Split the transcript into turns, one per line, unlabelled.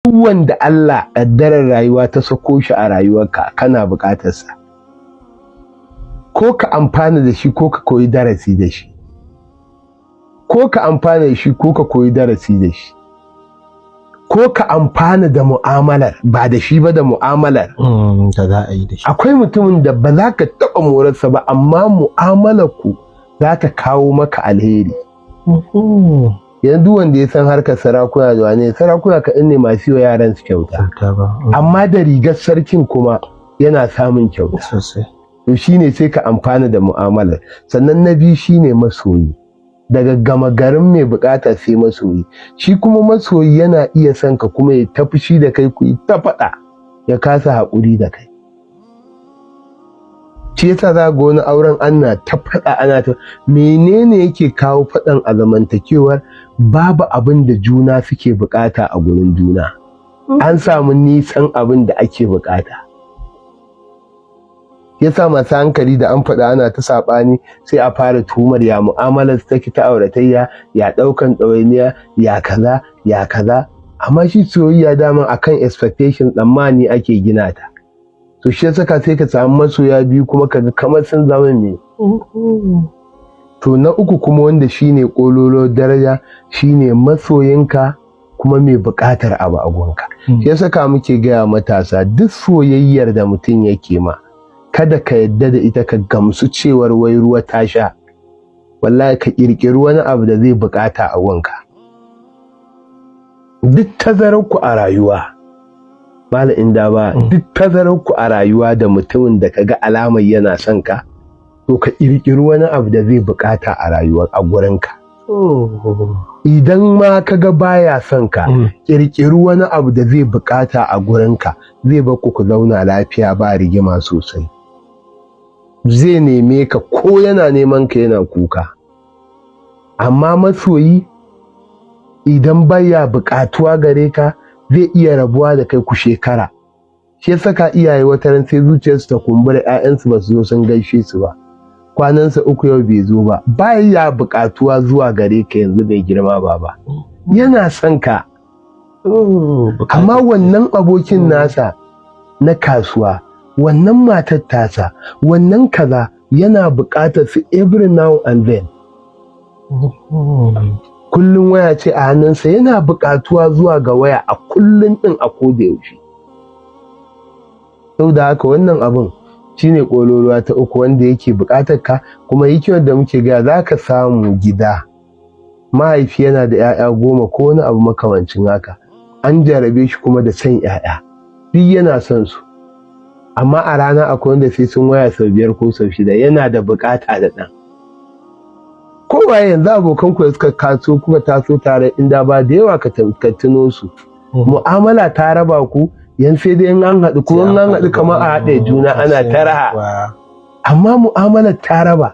duk wanda Allah ƙaddarar rayuwa ta sako shi a rayuwarka kana buƙatarsa, ko ka amfana da shi ko ka koyi darasi da shi, ko ka amfana da shi ko ka koyi darasi da shi, ko ka amfana da mu'amalar ba da shi ba, da mu'amalar
da za a yi da shi.
akwai mutumin da ba za ka taɓa morarsa ba amma mu'amalar ku za ta kawo maka alheri. Yanzu wanda ya san harkar sarakuna da wane, sarakuna kaɗan ne masu yi wa yaran su kyauta, amma da rigar sarkin kuma yana samun kyauta
sosai.
to shine sai ka amfana da mu'amalar. Sannan na biyu shine masoyi, daga gama garin mai bukata sai masoyi. Shi kuma masoyi yana iya son ka kuma ya ta fushi da kai, ku yi ta faɗa ya kasa haƙuri da kai. Shi yasa za ga wani auren ana ta faɗa, ana ta menene yake kawo faɗan a zamantakewar? Babu abin da juna suke bukata a gurin juna, an samu nisan abin da ake bukata. Yasa masu hankali da an faɗa ana ta saɓani sai a fara tumar ya mu'amalar take ta auratayya, ya ɗaukan ɗawainiya, ya kaza ya kaza. Amma shi soyayya dama akan expectation, tsammani ake gina ta. To shi saka sai ka samu masoya biyu kuma kaga kamar sun zama me. To na uku kuma wanda shine kololo daraja, shine masoyinka kuma mai buƙatar abu a gunka. Shi saka muke gaya matasa, duk soyayyar da mutum yake ma kada ka yadda da ita ka gamsu cewar wai ruwa ta sha. Wallahi ka ƙirƙiri wani abu da zai buƙata a gunka. Duk tazararku a rayuwa, Malam Inda ba, duk tazararku a rayuwa da mutumin da kaga alamar yana son ka, to ka ƙirƙiri wani abu da zai buƙata a rayuwa a gurinka. Idan ma kaga baya son ka, ƙirƙiri wani abu da zai buƙata a gurinka, zai bar ku zauna lafiya ba rigima sosai. Zai neme ka ko yana neman ka yana kuka. Amma masoyi idan baya buƙatuwa gare ka, zai iya rabuwa da kai ku shekara. Shi saka iyaye wataran sai zuciyarsu ta kumbura, 'ya'yansu ba su zo sun gaishe su ba, kwanansa 3 yau bai zo ba. Baya buƙatuwa zuwa gare ka yanzu bai girma baba, yana son ka. Amma wannan abokin nasa na kasuwa, wannan matar tasa, wannan kaza yana buƙatar su every now and then. Kullum waya ce a hannunsa, yana buƙatuwa zuwa ga waya a kullum ɗin, a koda yaushe. Sau da haka wannan abin shine ƙololuwa ta uku wanda yake buƙatar ka. Kuma hikimar da muke gaya, za ka samu gida mahaifi yana da 'ya'ya 10 ko wani abu makamancin haka, an jarabe shi kuma da son 'ya'ya, duk yana son su, amma a rana akwai wanda sai sun waya sau 5 ko sau 6, yana da buƙata da ɗan. Kowaye yanzu abokan ku da suka kaso kuka taso tare, Inda ba da yawa ka tuno su, mu'amala ta raba ku, yan sai dai in an haɗu, kuma in an haɗu kamar a haɗe juna ana ta raha, amma mu'amalar ta raba.